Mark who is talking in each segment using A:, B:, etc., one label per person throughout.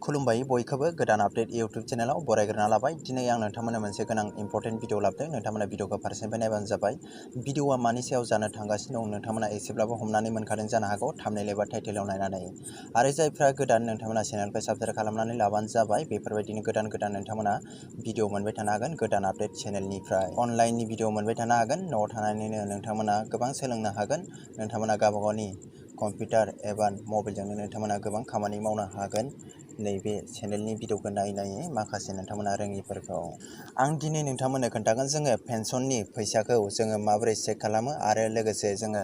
A: खुलुमबाय बयखौबो गोदान आपडेट इउट्यूब चेनेलाव बरायग्रोना लाबाय। दिनै आं नोंथांमोननो मोनसे गोनां इम्पर्टेन्ट भिडिअ लाबोदों। नोंथांमोना भिडिअखौ फारसेनिफ्राय नायबानो जाबाय। भिडिअआ मानि सायाव जानो थांगासिनो दं नोंथांमोना एसेब्लाबो हमनानै मोनखादों जानो हागौ थाम्बनेल एबा टाइटेलाव नायनानै। आरो जायफ्रा गोदान नोंथांमोना चेनेलखौ साबस्क्राइब खालामनानै लाबानो जाबाय। बेफोरबायदिनो गोदान नोंथांमोना भिडिअ मोनबाय थानो हागोन गोदान आपडेट चेनेलनिफ्राय। अनलाइननि भिडिअ मोनबाय थानो हागोन। न'आव थानानैनो नोंथांमोना गोबां सोलोंनो हागोन। नोंथांमोना गावबा गावनि कम्पिउटार एबा मबाइलजोंनो नोंथांमोना गोबां खामानि मावनो हागोन। नैबे चेनेलनि भिडिअखौ नायै माखासे नोंथांमोना रोङिफोरखौ आं दिनै नोंथांमोननो खोन्थागोन। जोङो पेन्सननि फैसाखौ जोङो माबोरै चेक खालामो आरो लोगोसे जोङो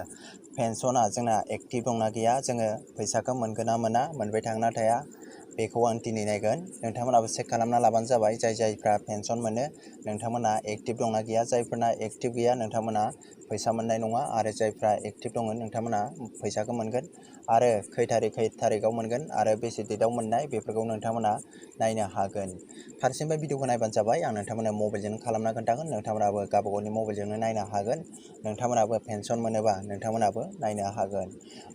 A: पेन्सना जोंना एक्टिभ दंना गैया, जोङो फैसाखौ मोनगोन ना मोना, मोनबाय थागोन ना थाया, बेखौ आं दिनै नायगोन। नोंथांमोनाबो चेक खालामना लाबानो जाबाय। जायफ्रा पेन्सन मोनो नोंथांमोना एक्टिभ दंना गैया। जायफोरना एक्टिभ गैया नोंथांमोना फैसा मोननाय नङा। आरो जायफ्रा एक्टिभ दङ नोंथांमोना फैसाखौ मोनगोन। आरो खै थारिखआव मोनगोन आरो बेसे डेटआव मोननाय बेफोरखौ नोंथांमोना नायनो हागोन। फारसेनिफ्राय भिडिअखौ नायबानो जाबाय। आं नोंथांमोना मबाइलजों खालामना खोन्थागोन। नोंथांमोनाबो गावबा गावनि मबाइलजोंनो नायनो हागोन। नोंथांमोनाबो पेन्सन मोनोबा नोंथांमोनाबो नायनो हागोन।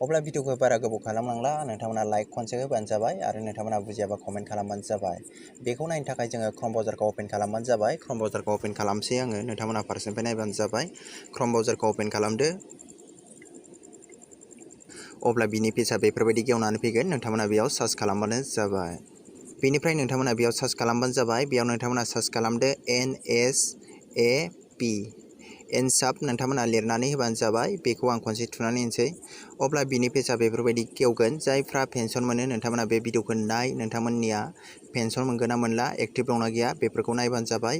A: अब्ला भिडिअखौ बारा गोबाव खालामनांला। नोंथांमोना लाइक खनसे होबानो जाबाय आरो नोंथांमोना बुजियाबा कमेन्ट खालामबानो जाबाय। बेखौ नायनो थाखाय जोङो क्रम ब्राउजारखौ अपेन खालामबानो जाबाय। क्रम ब्राउजारखौ अपेन खालामसै आङो। नोंथांमोना फारसेनिफ्राय नायबानो जाबाय। क्रम ब्राउजारखौ अपेन खालामदो। अब्ला बिनि पेजआ बेफोरबायदि गेवनानै फैगोन। नोंथांमोना बेयाव सार्च खालामबानो जाबाय। बेनिफ्राय नोंथांमोना बेयाव सार्च खालामबानो जाबाय। बेयाव नोंथांमोना सार्च खालामदो NSAP एनसाप नोंथांमोना लिरनानै होबानो जाबाय। बेखौ आं खनसे थुनानै होनोसै। अब्ला बिनि पेजआ बेफोरबायदि गेवगोन। जायफ्रा पेन्सन मोनो नोंथांमोना बे भिडिअखौ नाय। नोंथांमोननिया पेन्सन मोनगोन ना मोनला, एक्टिभ दंना गैया बेफोरखौ नायबानो जाबाय।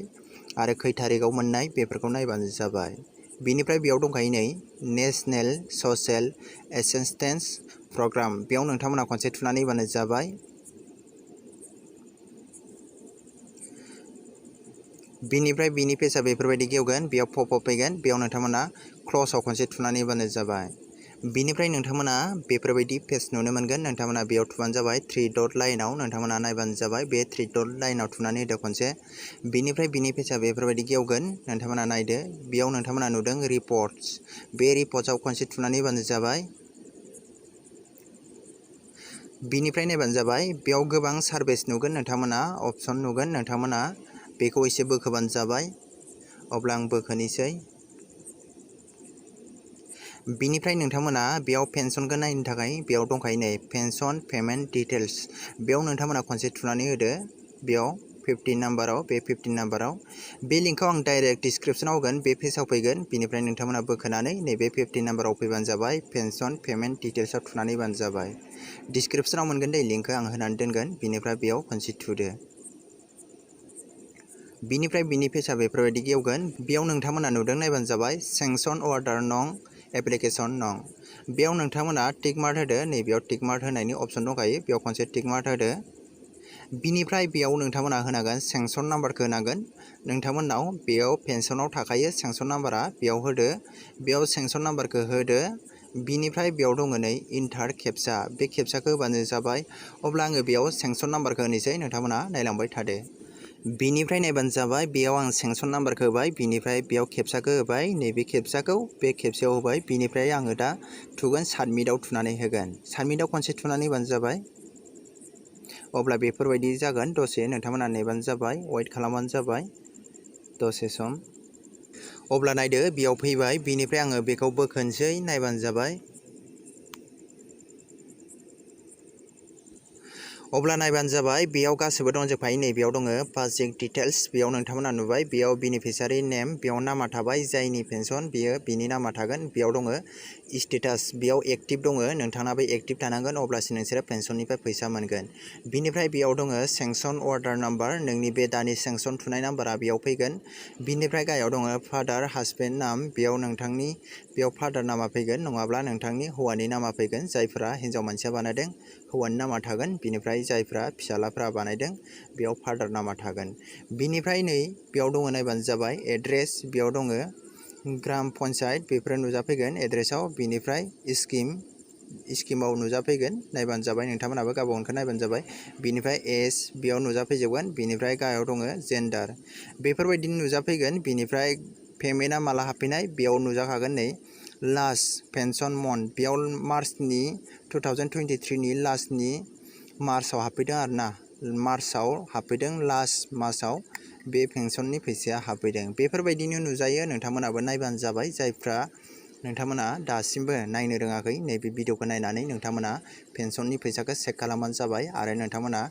A: आरो खै थारिखआव मोननाय बेफोरखौ नायबानो जाबाय। बिनिफ्राय बेयाव दंखायो नै नेशनेल ससियेल एसिस्टेन्स प्रग्राम। बेयाव नोंथांमोना खनसे थुनानै होबानो जाबाय। बिनिफ्राय बिनि पेजआ बेफोरबायदि गेवगोन। बेयाव पपआप फैगोन। बेयाव नोंथांमोना क्ल'सआव खनसे थुनानै होबानो जाबाय। बिनिफ्राय नोंथांमोना बेफोरबायदि पेज नुनो मोनगोन। नोंथांमोना बेयाव थुबानो जाबाय। 3 डट लाइनाव नोंथांमोना नायबानो जाबाय। बे 3 डट लाइनाव थुनानै होदो खनसे। बिनिफ्राय बिनि पेजआ बेफोरबायदि गेवगोन। नोंथांमोना नायदो। बेयाव नोंथांमोना नुदों रिपर्टस। बे रिपर्टसआव खनसे थुनानै होबानो जाबाय। बिनिफ्राय नायबानो जाबाय। बेयाव गोबां सार्भिस नुगोन। नोंथांमोना अपसन नुगोन। नोंथांमोना बेखौ एसे बोखोबानो जाबाय। अब्ला आं बोखोनोसै। बिनिफ्राय नोंथांमोना बेयाव पेन्सनखौ नायनो थाखाय बेयाव दंखायो नै पेन्सन पेमेन्ट डिटेल्स। बेयाव नोंथांमोना खनसे थुनानै होदो। बेयाव 15 नाम्बाराव, बे 15 नाम्बाराव। बे लिंकखौ आं डाइरेक्ट डिसक्रिप्सनाव होगोन। बे पेजाव फैगोन। बिनिफ्राय नोंथांमोना बोखोनानै नैबे 15 नाम्बाराव फैबानो जाबाय। पेन्सन पेमेन्ट डिटेल्सआव थुनानै होबानो जाबाय। डिसक्रिप्सनाव मोनगोन दे लिंकखौ आं होनानै दोनगोन। बिनिफ्राय बेयाव खनसे थुदो। बिनिफ्राय बिनि पेजआ बेफोरबायदि गेवगोन। बेयाव नोंथांमोना नुदों नायबानो जाबाय। सेंसन अर्डार नं एप्लिकेसन नं। बेयाव नोंथांमोना टिक मार्क होदो। नैबेयाव टिक मार्क होनायनि अपसन दंखायो। बेयाव खनसे टिक मार्क होदो। बिनिफ्राय बेयाव नोंथांमोना होनांगोन सेंसन नाम्बारखौ होनांगोन। नोंथांमोननाव बेयाव पेन्सनाव थाखायो सेंसन नाम्बारा, बेयाव होदो। बेयाव सेंसन नाम्बारखौ होदो। बिनिफ्राय बेयाव दङ नै इन्टार केप्चा। बे केप्चाखौ होबानो जाबाय। अब्ला आङो बेयाव सेंसन नाम्बारखौ होनोसै। नोंथांमोना नायलांबाय थादो। बिनिफ्राय नायबानो जाबाय। बेयाव आं सेंसन नाम्बारखौ होबाय। बिनिफ्राय बेयाव केप्चाखौ होबाय। नैबे केप्चाखौ बे केप्चायाव होबाय। बिनिफ्राय आङो दा थुगोन साबमिटआव थुनानै होगोन। साबमिटआव खनसे थुनानै होबानो जाबाय। अब्ला बेफोरबायदि जागोन। दसे नोंथांमोना नेबानो जाबाय। वेट खालामबानो जाबाय दसे सम। अब्ला नायदो बेयाव फैबाय। बिनिफ्राय आङो बेखौ बोखोनोसै। नायबानो जाबाय। अब्ला नायबानो जाबाय। बेयाव गासिबो दंजोबखायो। नै बेयाव दङ पासबुक डिटेल्स। बेयाव नोंथांमोना नुबाय। बेयाव बेनिफिसियारि नेम, बेयाव नामा थाबाय। जायनि पेन्सन बेयो बिनि नामा थागोन। बेयाव दङ स्टेटास, बेयाव एक्टिभ दङ। नोंथाङाबो एक्टिभ थानांगोन अब्लासो नोंसोरो पेन्सननिफ्राय फैसा मोनगोन। बिनिफ्राय बेयाव दङ सेंसन अर्डार नाम्बार। नोंनि बे दानि सेंसन थुनाय नाम्बारा बेयाव फैगोन। बिनिफ्राय गाहायाव दङ फादार हासबेन्ड नाम। बेयाव नोंथांनि बेयाव फादार नामा फैगोन, नङाब्ला नोंथांनि हौवानि नामा फैगोन। जायफोरा हिन्जाव मानसिया बानायदों हौवानि नामा थागोन। बिनिफ्राय जायफ्रा फिसालाफ्रा बानायदों बेयाव फादार नामा थागोन। बिनिफ्राय नै बेयाव दङ नायबानो जाबाय एड्रेस। बेयाव दङ ग्राम पन्सायत, बेफोरो नुजाफैगोन एड्रेसाव। बिनिफ्राय स्किमाव नुजाफैगोन। नायबानो जाबाय। नोंथांमोनाबो गावबा गावनिखौ नायबानो जाबाय। बिनिफ्राय एज बेयाव नुजाफैजोबगोन। बिनिफ्राय गाहायाव दङ जेन्डार, बेफोरबायदिनो नुजाफैगोन। बिनिफ्राय पेमेन्टआ माला हाबफैनाय बेयाव नुजाखागोन नै लास्ट पेन्सन मन्थ। बेयाव मार्चनि 2023 नि लास्टनि मार्चआव हाबफैदों आरोना। मार्चआव हाबफैदों, लास्ट मासाव बे पेन्सननि फैसाया हाबफैदों। बेफोरबायदिनो नुजायो, नोंथांमोनाबो नायबानो जाबाय। जायफ्रा नोंथांमोना दासिमबो नायनो रोङाखै, नैबे भिडिअखौ नायनानै नोंथांमोना पेन्सननि फैसाखौ चेक खालामबानो जाबाय। आरो नोंथांमोना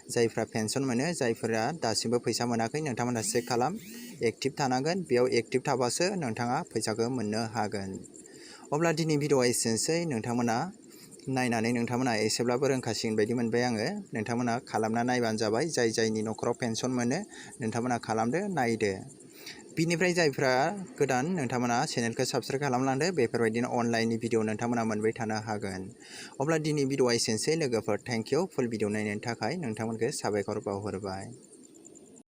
A: जायफ्रा पेन्सन मोनो, जायफोरा दासिमबो फैसा मोनाखै, नोंथांमोना चेक खालाम, एक्टिभ थानांगोन। बेयाव एक्टिभ थाबासो नोंथाङा फैसाखौ मोननो हागोन। अब्ला दिनै भिडिअआ एसेनोसै। नोंथांमोना नायनानै नोंथांमोना एसेब्लाबो रोंखासिगोन बायदि मोनबाय आङो। नोंथांमोना खालामना नायबानो जाबाय। जायनि न'खराव पेन्सन मोनो नोंथांमोना खालामदो, नायदो। बिनिफ्राय जायफ्रा गोदान, नोंथांमोना चेनेलखौ साबस्क्राइब खालामलांदो। बेफोरबायदिनो अनलाइननि भिडिअ नोंथांमोना मोनबाय थानो हागोन। अब्ला दिनै भिडिअआ एसेनोसै लोगोफोर। थेंक इउ फुल भिडिअ नायनायनि थाखाय। नोंथांमोनखौ साबायखर बावहरबाय।